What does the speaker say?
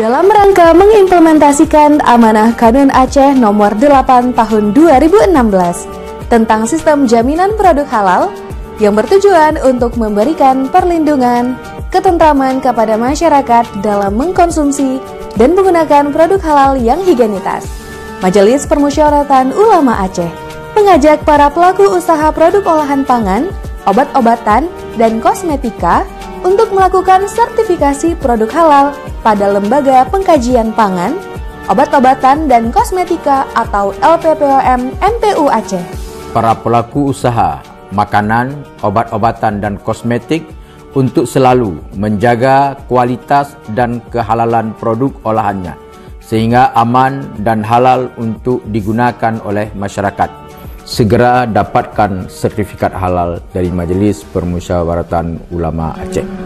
Dalam rangka mengimplementasikan amanah Kanun Aceh nomor 8 tahun 2016 tentang sistem jaminan produk halal yang bertujuan untuk memberikan perlindungan, ketentraman kepada masyarakat dalam mengkonsumsi dan menggunakan produk halal yang higienitas. Majelis Permusyawaratan Ulama Aceh mengajak para pelaku usaha produk olahan pangan, obat-obatan, dan kosmetika untuk melakukan sertifikasi produk halal pada Lembaga Pengkajian Pangan, Obat-obatan dan Kosmetika atau LPPOM MPU Aceh. Para pelaku usaha makanan, obat-obatan dan kosmetik untuk selalu menjaga kualitas dan kehalalan produk olahannya sehingga aman dan halal untuk digunakan oleh masyarakat. Segera dapatkan sertifikat halal dari Majelis Permusyawaratan Ulama Aceh.